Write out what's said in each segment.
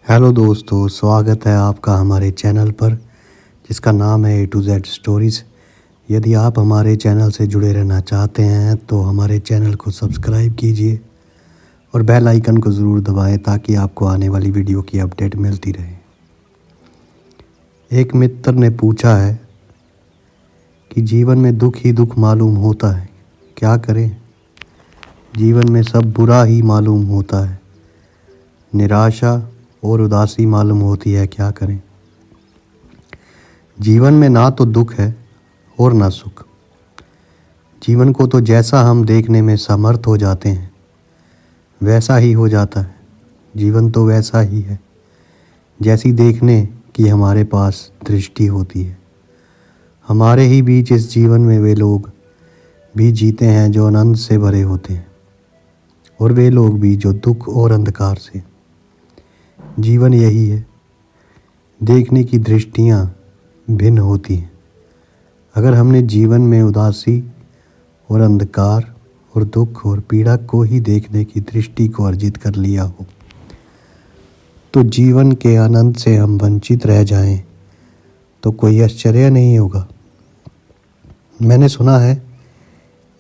Hello दोस्तों, स्वागत है आपका हमारे चैनल पर जिसका नाम है A to Z स्टोरीज़। यदि आप हमारे चैनल से जुड़े रहना चाहते हैं तो हमारे चैनल को सब्सक्राइब कीजिए और बेल आइकन को ज़रूर दबाएं ताकि आपको आने वाली वीडियो की अपडेट मिलती रहे। एक मित्र ने पूछा है कि जीवन में दुख ही दुख मालूम होता है, क्या करें? जीवन में सब बुरा ही मालूम होता है, निराशा और उदासी मालूम होती है, क्या करें? जीवन में ना तो दुख है और ना सुख। जीवन को तो जैसा हम देखने में समर्थ हो जाते हैं वैसा ही हो जाता है। जीवन तो वैसा ही है जैसी देखने की हमारे पास दृष्टि होती है। हमारे ही बीच इस जीवन में वे लोग भी जीते हैं जो आनंद से भरे होते हैं और वे लोग भी जो दुख और अंधकार से। जीवन यही है, देखने की दृष्टियाँ भिन्न होती हैं। अगर हमने जीवन में उदासी और अंधकार और दुख और पीड़ा को ही देखने की दृष्टि को अर्जित कर लिया हो तो जीवन के आनंद से हम वंचित रह जाएं तो कोई आश्चर्य नहीं होगा। मैंने सुना है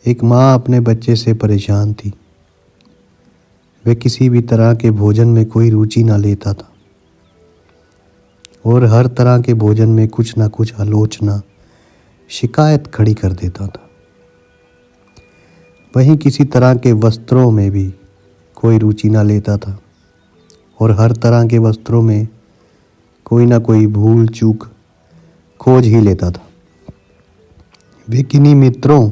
एक माँ अपने बच्चे से परेशान थी। वह किसी भी तरह के भोजन में कोई रुचि ना लेता था और हर तरह के भोजन में कुछ ना कुछ आलोचना, शिकायत खड़ी कर देता था। वहीं किसी तरह के वस्त्रों में भी कोई रुचि ना लेता था और हर तरह के वस्त्रों में कोई ना कोई भूल चूक खोज ही लेता था। वे किन्हीं मित्रों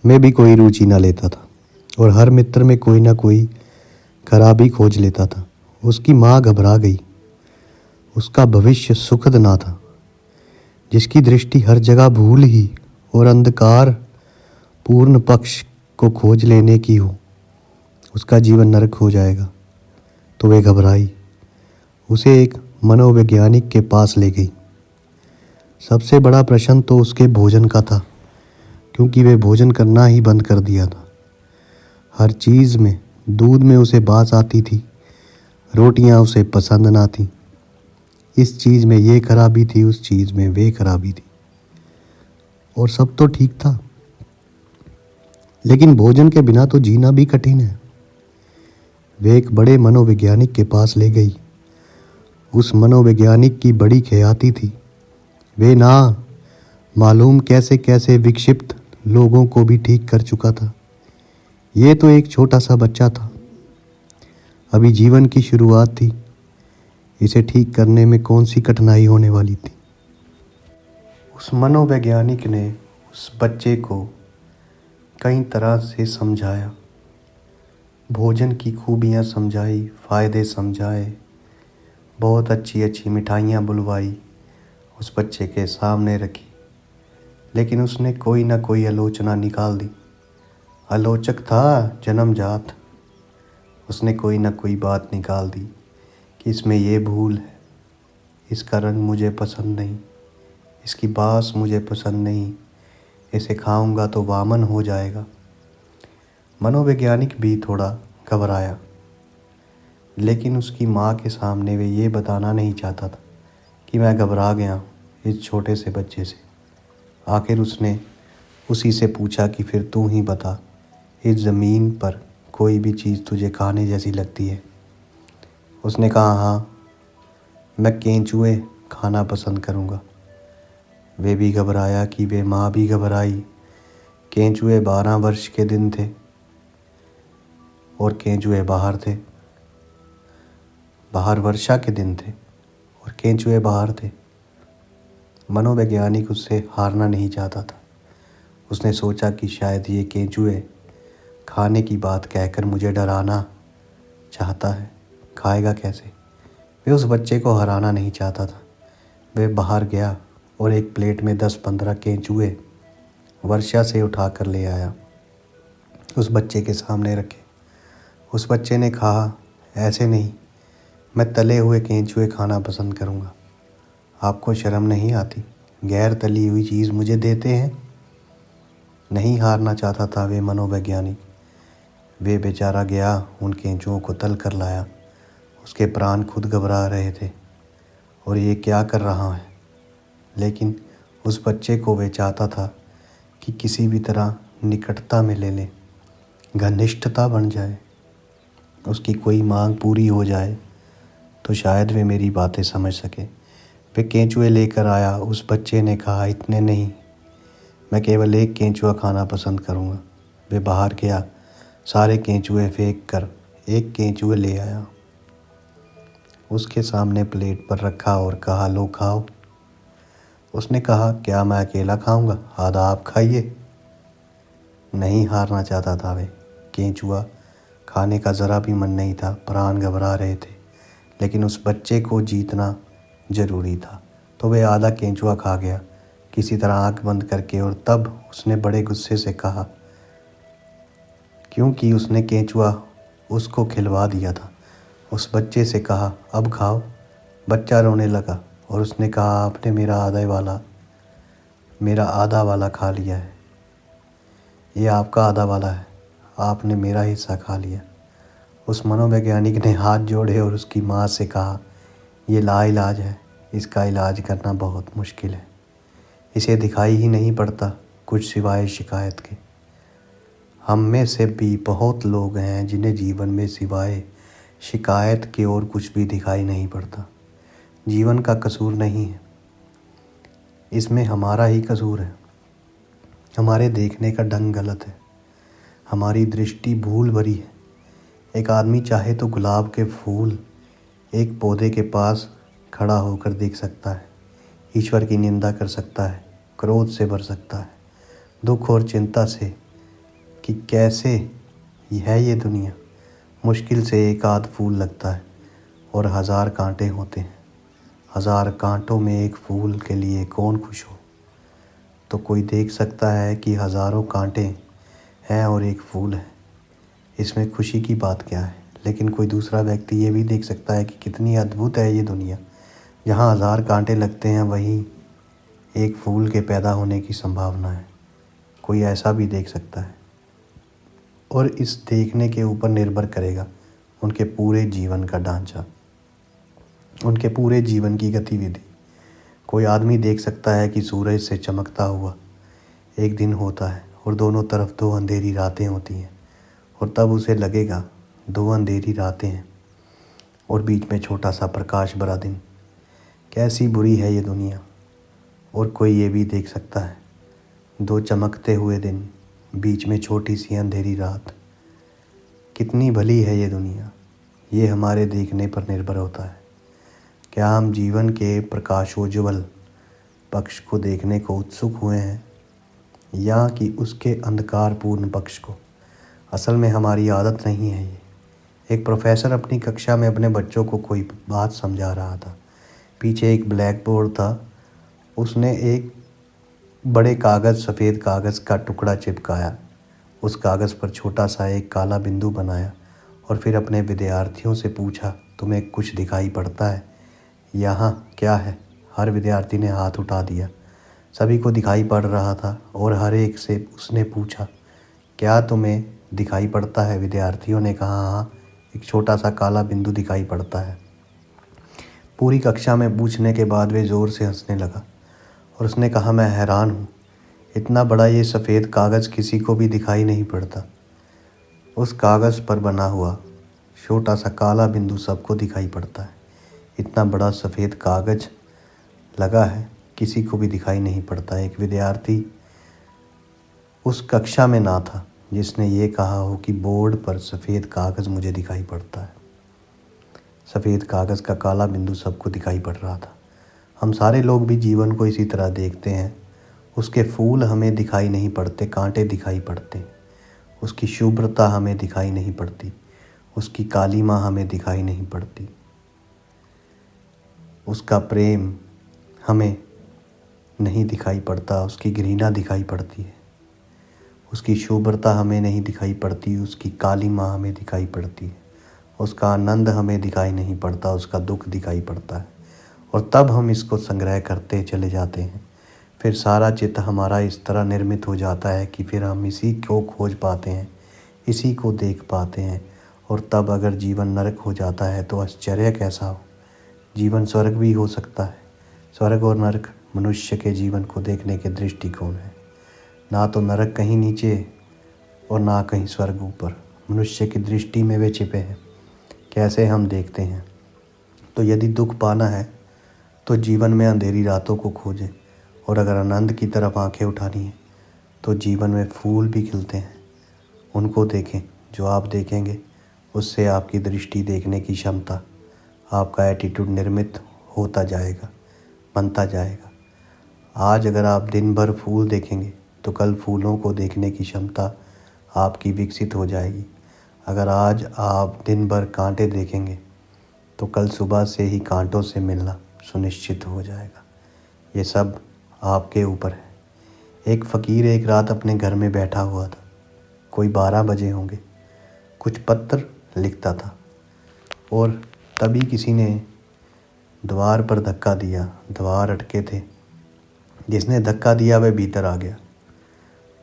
में भी कोई रुचि ना लेता था और हर मित्र में कोई ना कोई खराबी खोज लेता था। उसकी माँ घबरा गई। उसका भविष्य सुखद ना था। जिसकी दृष्टि हर जगह भूल ही और अंधकार पूर्ण पक्ष को खोज लेने की हो, उसका जीवन नरक हो जाएगा। तो वे घबराई। उसे एक मनोवैज्ञानिक के पास ले गई। सबसे बड़ा प्रश्न तो उसके भोजन का था, क्योंकि वे भोजन करना ही बंद कर दिया था। हर चीज़ में, दूध में उसे बास आती थी, रोटियां उसे पसंद ना थीं। इस चीज़ में ये खराबी थी, उस चीज़ में वे खराबी थी और सब तो ठीक था। लेकिन भोजन के बिना तो जीना भी कठिन है। वे एक बड़े मनोवैज्ञानिक के पास ले गई। उस मनोवैज्ञानिक की बड़ी ख्याति थी। वे ना मालूम कैसे कैसे विक्षिप्त लोगों को भी ठीक कर चुका था। ये तो एक छोटा सा बच्चा था, अभी जीवन की शुरुआत थी। इसे ठीक करने में कौन सी कठिनाई होने वाली थी। उस मनोवैज्ञानिक ने उस बच्चे को कई तरह से समझाया, भोजन की खूबियाँ समझाई, फ़ायदे समझाए, बहुत अच्छी अच्छी मिठाइयाँ बुलवाई, उस बच्चे के सामने रखी। लेकिन उसने कोई ना कोई आलोचना निकाल दी। आलोचक था जन्मजात। उसने कोई ना कोई बात निकाल दी कि इसमें ये भूल है, इसका रंग मुझे पसंद नहीं, इसकी बास मुझे पसंद नहीं, इसे खाऊंगा तो वामन हो जाएगा। मनोवैज्ञानिक भी थोड़ा घबराया, लेकिन उसकी माँ के सामने वे ये बताना नहीं चाहता था कि मैं घबरा गया इस छोटे से बच्चे से। आखिर उसने उसी से पूछा कि फिर तू ही बता, इस ज़मीन पर कोई भी चीज़ तुझे खाने जैसी लगती है? उसने कहा, हाँ, मैं केंचुए खाना पसंद करूँगा। वे भी घबराया कि वे माँ भी घबराई। केंचुए 12 वर्ष के दिन थे और केंचुए बाहर थे। बाहर वर्षा के दिन थे और केंचुए बाहर थे। मनोवैज्ञानिक उससे हारना नहीं चाहता था। उसने सोचा कि शायद ये केंचुए खाने की बात कहकर मुझे डराना चाहता है। खाएगा कैसे? वे उस बच्चे को हराना नहीं चाहता था। वे बाहर गया और एक प्लेट में 10-15 केंचुए वर्षा से उठा कर ले आया। उस बच्चे के सामने रखे। उस बच्चे ने कहा, ऐसे नहीं, मैं तले हुए केंचुए खाना पसंद करूँगा। आपको शर्म नहीं आती? गैर तली हुई चीज़ मुझे देते हैं। नहीं हारना चाहता था वे मनोवैज्ञानिक। वे बेचारा गया, उन केंचुओं को तल कर लाया उसके प्राण खुद घबरा रहे थे और ये क्या कर रहा है, लेकिन उस बच्चे को वे चाहता था कि किसी भी तरह निकटता में ले ले, घनिष्ठता बन जाए, उसकी कोई मांग पूरी हो जाए तो शायद वे मेरी बातें समझ सके। वे केंचुए लेकर आया। उस बच्चे ने कहा, इतने नहीं, मैं केवल एक केंचुआ खाना पसंद करूँगा। वे बाहर गया, सारे केंचुए फेंक कर एक केंचुए ले आया, उसके सामने प्लेट पर रखा और कहा, लो खाओ। उसने कहा, क्या मैं अकेला खाऊंगा? आधा आप खाइए। नहीं हारना चाहता था वे। केंचुआ खाने का ज़रा भी मन नहीं था, प्राण घबरा रहे थे, लेकिन उस बच्चे को जीतना ज़रूरी था, तो वे आधा केंचुआ खा गया किसी तरह आंख बंद करके। और तब उसने बड़े गुस्से से कहा, क्योंकि उसने केंचुआ उसको खिलवा दिया था, उस बच्चे से कहा, अब खाओ। बच्चा रोने लगा और उसने कहा, आपने मेरा आधा वाला खा लिया है। ये आपका आधा वाला है, आपने मेरा हिस्सा खा लिया। उस मनोवैज्ञानिक ने हाथ जोड़े और उसकी माँ से कहा, ये लाइलाज है, इसका इलाज करना बहुत मुश्किल है। इसे दिखाई ही नहीं पड़ता कुछ सिवाय शिकायत के। हम में से भी बहुत लोग हैं जिन्हें जीवन में सिवाय शिकायत के और कुछ भी दिखाई नहीं पड़ता। जीवन का कसूर नहीं है, इसमें हमारा ही कसूर है। हमारे देखने का ढंग गलत है, हमारी दृष्टि भूल भरी है। एक आदमी चाहे तो गुलाब के फूल एक पौधे के पास खड़ा होकर देख सकता है, ईश्वर की निंदा कर सकता है, क्रोध से भर सकता है, दुख और चिंता से कि कैसे है ये दुनिया। मुश्किल से एक आध फूल लगता है और 1000 कांटे होते हैं। 1000 कांटों में एक फूल के लिए कौन खुश हो? तो कोई देख सकता है कि हज़ारों कांटे हैं और एक फूल है, इसमें खुशी की बात क्या है? लेकिन कोई दूसरा व्यक्ति ये भी देख सकता है कि कितनी अद्भुत है ये दुनिया। जहाँ 1000 कांटे लगते हैं वहीं एक फूल के पैदा होने की संभावना है। कोई ऐसा भी देख सकता है, और इस देखने के ऊपर निर्भर करेगा उनके पूरे जीवन का ढांचा, उनके पूरे जीवन की गतिविधि। कोई आदमी देख सकता है कि सूरज से चमकता हुआ एक दिन होता है और दोनों तरफ 2 अंधेरी रातें होती हैं, और तब उसे लगेगा 2 अंधेरी रातें हैं और बीच में छोटा सा प्रकाश भरा दिन। कैसी बुरी है ये दुनिया। और कोई ये भी देख सकता है 2 चमकते हुए दिन, बीच में छोटी सी अंधेरी रात। कितनी भली है ये दुनिया। ये हमारे देखने पर निर्भर होता है। क्या हम जीवन के प्रकाशोज्वल पक्ष को देखने को उत्सुक हुए हैं, या कि उसके अंधकारपूर्ण पक्ष को? असल में हमारी आदत नहीं है ये। एक प्रोफेसर अपनी कक्षा में अपने बच्चों को कोई बात समझा रहा था। पीछे एक ब्लैक बोर्ड था। उसने एक बड़े सफ़ेद कागज़ का टुकड़ा चिपकाया, उस कागज़ पर छोटा सा एक काला बिंदु बनाया और फिर अपने विद्यार्थियों से पूछा, तुम्हें कुछ दिखाई पड़ता है? यहाँ क्या है? हर विद्यार्थी ने हाथ उठा दिया। सभी को दिखाई पड़ रहा था और हर एक से उसने पूछा, क्या तुम्हें दिखाई पड़ता है? विद्यार्थियों ने कहा, हाँ, एक छोटा सा काला बिंदु दिखाई पड़ता है। पूरी कक्षा में पूछने के बाद वे ज़ोर से हंसने लगा और उसने कहा, मैं हैरान हूँ, इतना बड़ा ये सफ़ेद कागज़ किसी को भी दिखाई नहीं पड़ता। उस कागज़ पर बना हुआ छोटा सा काला बिंदु सबको दिखाई पड़ता है। इतना बड़ा सफ़ेद कागज़ लगा है, किसी को भी दिखाई नहीं पड़ता। एक विद्यार्थी उस कक्षा में ना था जिसने ये कहा हो कि बोर्ड पर सफ़ेद कागज़ मुझे दिखाई पड़ता है। सफ़ेद कागज़ का काला बिंदु सबको दिखाई पड़ रहा था। हम सारे लोग भी जीवन को इसी तरह देखते हैं। उसके फूल हमें दिखाई नहीं पड़ते, कांटे दिखाई पड़ते। उसकी शुभ्रता हमें दिखाई नहीं पड़ती, उसकी कालीमा हमें दिखाई नहीं पड़ती। उसका प्रेम हमें नहीं दिखाई पड़ता, उसकी घृणा दिखाई पड़ती है। उसकी शुभ्रता हमें नहीं दिखाई पड़ती, उसकी कालीमा हमें दिखाई पड़ती है। उसका आनंद हमें दिखाई नहीं पड़ता, उसका दुख दिखाई पड़ता है। और तब हम इसको संग्रह करते चले जाते हैं। फिर सारा चित्त हमारा इस तरह निर्मित हो जाता है कि फिर हम इसी को खोज पाते हैं, इसी को देख पाते हैं और तब अगर जीवन नरक हो जाता है तो आश्चर्य कैसा हो। जीवन स्वर्ग भी हो सकता है। स्वर्ग और नरक मनुष्य के जीवन को देखने के दृष्टिकोण है। ना तो नरक कहीं नीचे और ना कहीं स्वर्ग ऊपर, मनुष्य की दृष्टि में वे छिपे हैं। कैसे हम देखते हैं। तो यदि दुख पाना है तो जीवन में अंधेरी रातों को खोजें, और अगर आनंद की तरफ आंखें उठानी है तो जीवन में फूल भी खिलते हैं, उनको देखें। जो आप देखेंगे उससे आपकी दृष्टि देखने की क्षमता, आपका एटीट्यूड निर्मित होता जाएगा, बनता जाएगा। आज अगर आप दिन भर फूल देखेंगे तो कल फूलों को देखने की क्षमता आपकी विकसित हो जाएगी। अगर आज आप दिन भर कांटे देखेंगे तो कल सुबह से ही कांटों से मिलना सुनिश्चित हो जाएगा। ये सब आपके ऊपर है। एक फ़कीर एक रात अपने घर में बैठा हुआ था। कोई 12 बजे होंगे। कुछ पत्र लिखता था और तभी किसी ने द्वार पर धक्का दिया। द्वार अटके थे। जिसने धक्का दिया वह भीतर आ गया।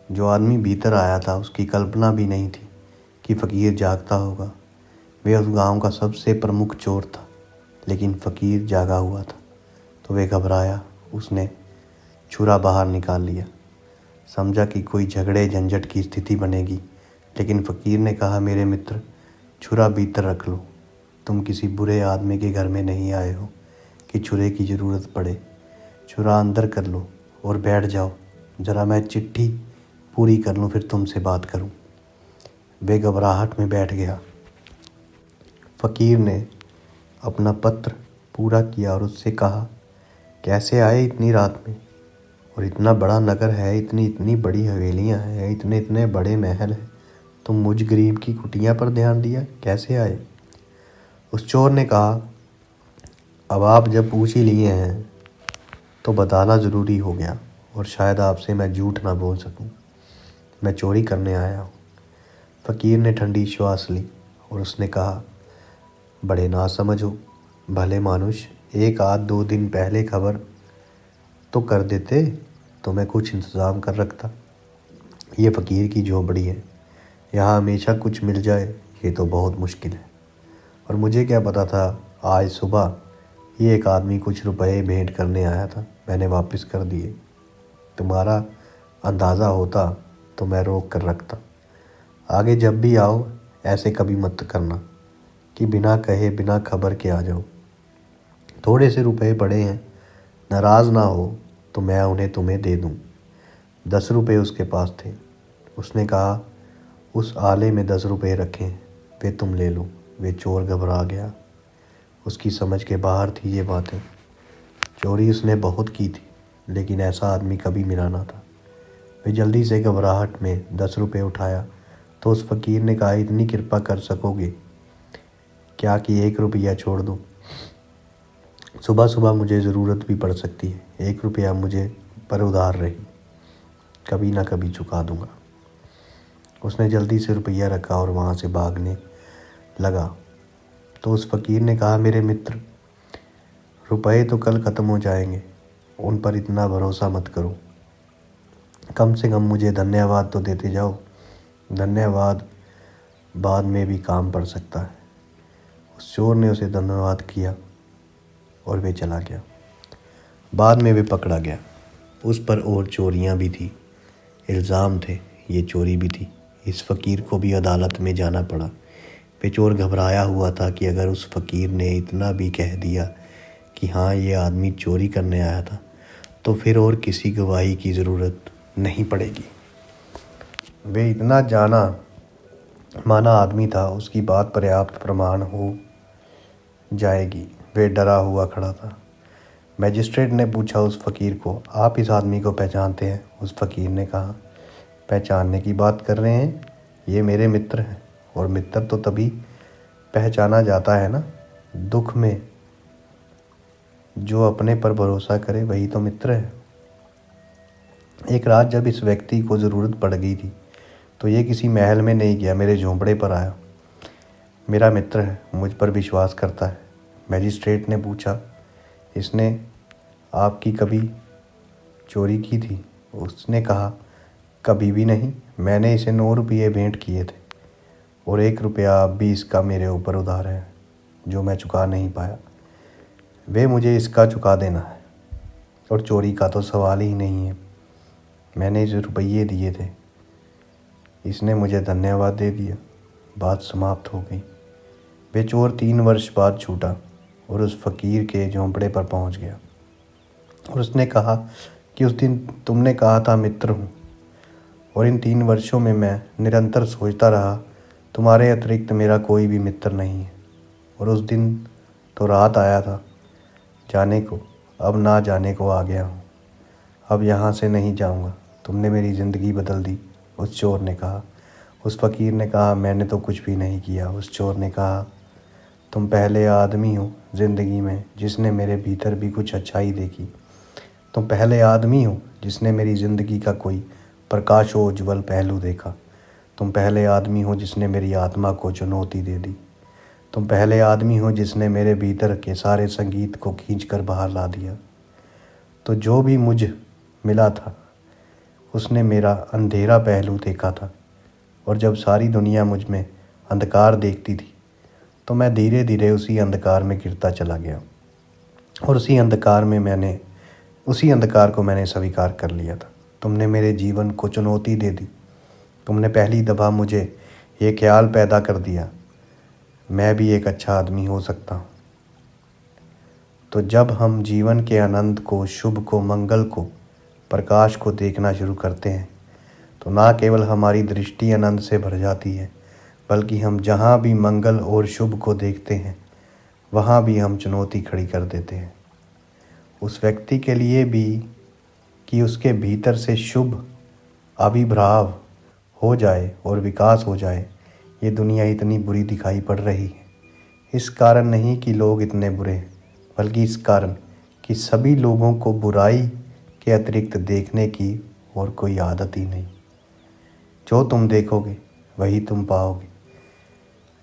जो आदमी भीतर आया था उसकी कल्पना भी नहीं थी कि फ़कीर जागता होगा। वह उस गांव का सबसे प्रमुख चोर था, लेकिन फ़कीर जागा हुआ था तो वह घबराया। उसने छुरा बाहर निकाल लिया। समझा कि कोई झगड़े झंझट की स्थिति बनेगी, लेकिन फ़कीर ने कहा, मेरे मित्र, छुरा भीतर रख लो। तुम किसी बुरे आदमी के घर में नहीं आए हो कि छुरे की ज़रूरत पड़े। छुरा अंदर कर लो और बैठ जाओ। ज़रा मैं चिट्ठी पूरी कर लूँ, फिर तुमसे बात करूँ। वे घबराहट में बैठ गया। फ़कीर ने अपना पत्र पूरा किया और उससे कहा, कैसे आए इतनी रात में? और इतना बड़ा नगर है, इतनी इतनी बड़ी हवेलियां हैं, इतने इतने बड़े महल हैं, तुम मुझ गरीब की कुटिया पर ध्यान दिया, कैसे आए? उस चोर ने कहा, अब आप जब पूछ ही लिए हैं तो बताना ज़रूरी हो गया, और शायद आपसे मैं झूठ ना बोल सकूं। मैं चोरी करने आया हूँ। फ़कीर ने ठंडी श्वास ली और उसने कहा, बड़े नासमझ हो। भले मानुष, एक आध 2 दिन पहले खबर तो कर देते तो मैं कुछ इंतज़ाम कर रखता। ये फ़कीर की झोपड़ी है, यहाँ हमेशा कुछ मिल जाए ये तो बहुत मुश्किल है। और मुझे क्या पता था, आज सुबह ये एक आदमी कुछ रुपए भेंट करने आया था, मैंने वापस कर दिए। तुम्हारा अंदाज़ा होता तो मैं रोक कर रखता। आगे जब भी आओ ऐसे कभी मत करना कि बिना कहे बिना खबर के आ जाओ। थोड़े से रुपए पड़े हैं, नाराज़ ना हो तो मैं उन्हें तुम्हें दे दूँ। 10 रुपये उसके पास थे। उसने कहा, उस आले में 10 रुपये रखे हैं, वे तुम ले लो। वे चोर घबरा गया। उसकी समझ के बाहर थी ये बातें। चोरी उसने बहुत की थी, लेकिन ऐसा आदमी कभी मिला ना था। वे जल्दी से घबराहट में 10 रुपये उठाया तो उस फ़कीर ने कहा, इतनी कृपा कर सकोगे क्या कि 1 रुपया छोड़ दूँ? सुबह सुबह मुझे ज़रूरत भी पड़ सकती है। 1 रुपया मुझे पर उधार रही, कभी ना कभी चुका दूँगा। उसने जल्दी से रुपया रखा और वहाँ से भागने लगा। तो उस फ़कीर ने कहा, मेरे मित्र, रुपए तो कल ख़त्म हो जाएंगे, उन पर इतना भरोसा मत करो। कम से कम मुझे धन्यवाद तो देते जाओ। धन्यवाद बाद में भी काम पड़ सकता है। उस चोर ने उसे धन्यवाद किया और वे चला गया। बाद में वे पकड़ा गया। उस पर और चोरियां भी थी, इल्ज़ाम थे, ये चोरी भी थी। इस फ़कीर को भी अदालत में जाना पड़ा। वे चोर घबराया हुआ था कि अगर उस फ़कीर ने इतना भी कह दिया कि हाँ ये आदमी चोरी करने आया था, तो फिर और किसी गवाही की ज़रूरत नहीं पड़ेगी। वे इतना जाना माना आदमी था, उसकी बात पर्याप्त प्रमाण हो जाएगी। वे डरा हुआ खड़ा था। मैजिस्ट्रेट ने पूछा उस फ़कीर को, आप इस आदमी को पहचानते हैं? उस फ़कीर ने कहा, पहचानने की बात कर रहे हैं, ये मेरे मित्र हैं। और मित्र तो तभी पहचाना जाता है ना, दुख में जो अपने पर भरोसा करे वही तो मित्र है। एक रात जब इस व्यक्ति को ज़रूरत पड़ गई थी तो ये किसी महल में नहीं गया, मेरे झोंपड़े पर आया। मेरा मित्र है, मुझ पर विश्वास करता है। मैजिस्ट्रेट ने पूछा, इसने आपकी कभी चोरी की थी? उसने कहा, कभी भी नहीं, मैंने इसे 9 रुपये भेंट किए थे। और 1 रुपया भी इसका मेरे ऊपर उधार है जो मैं चुका नहीं पाया। वे मुझे इसका चुका देना है। और चोरी का तो सवाल ही नहीं है। मैंने जो रुपये दिए थे, इसने मुझे धन्यवाद दे दिया, बात समाप्त हो गई। वे चोर 3 वर्ष बाद छूटा और उस फ़कीर के झोंपड़े पर पहुंच गया और उसने कहा कि उस दिन तुमने कहा था मित्र हूँ, और इन 3 वर्षों में मैं निरंतर सोचता रहा तुम्हारे अतिरिक्त मेरा कोई भी मित्र नहीं है। और उस दिन तो रात आया था जाने को, अब ना जाने को आ गया हूँ। अब यहाँ से नहीं जाऊँगा। तुमने मेरी ज़िंदगी बदल दी, उस चोर ने कहा। उस फ़कीर ने कहा, मैंने तो कुछ भी नहीं किया। उस चोर ने कहा, तुम पहले आदमी हो ज़िंदगी में जिसने मेरे भीतर भी कुछ अच्छाई देखी। तुम पहले आदमी हो जिसने मेरी ज़िंदगी का कोई प्रकाशोज्वल पहलू देखा। तुम पहले आदमी हो जिसने मेरी आत्मा को चुनौती दे दी। तुम पहले आदमी हो जिसने मेरे भीतर के सारे संगीत को खींचकर बाहर ला दिया। तो जो भी मुझ मिला था उसने मेरा अंधेरा पहलू देखा था, और जब सारी दुनिया मुझ में अंधकार देखती थी तो मैं धीरे धीरे उसी अंधकार में गिरता चला गया। और उसी अंधकार को मैंने स्वीकार कर लिया था। तुमने मेरे जीवन को चुनौती दे दी। तुमने पहली दफ़ा मुझे ये ख्याल पैदा कर दिया, मैं भी एक अच्छा आदमी हो सकता हूँ। तो जब हम जीवन के आनंद को, शुभ को, मंगल को, प्रकाश को देखना शुरू करते हैं तो ना केवल हमारी दृष्टि आनंद से भर जाती है, बल्कि हम जहाँ भी मंगल और शुभ को देखते हैं वहाँ भी हम चुनौती खड़ी कर देते हैं उस व्यक्ति के लिए भी कि उसके भीतर से शुभ आविर्भाव हो जाए और विकास हो जाए। ये दुनिया इतनी बुरी दिखाई पड़ रही है, इस कारण नहीं कि लोग इतने बुरे हैं, बल्कि इस कारण कि सभी लोगों को बुराई के अतिरिक्त देखने की और कोई आदत ही नहीं। जो तुम देखोगे वही तुम पाओगे।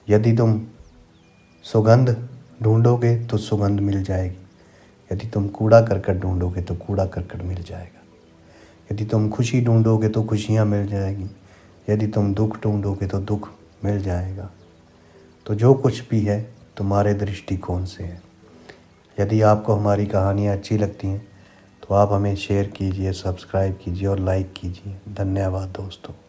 यदि तुम सुगंध ढूंढोगे तो सुगंध मिल जाएगी। यदि तुम कूड़ा करकट ढूंढोगे तो कूड़ा करकट मिल जाएगा। यदि तुम खुशी ढूंढोगे तो खुशियाँ मिल जाएगी। यदि तुम दुख ढूंढोगे तो दुख मिल जाएगा। तो जो कुछ भी है तुम्हारे दृष्टिकोण से है। यदि आपको हमारी कहानियाँ अच्छी लगती हैं तो आप हमें शेयर कीजिए, सब्सक्राइब कीजिए और लाइक कीजिए। धन्यवाद दोस्तों।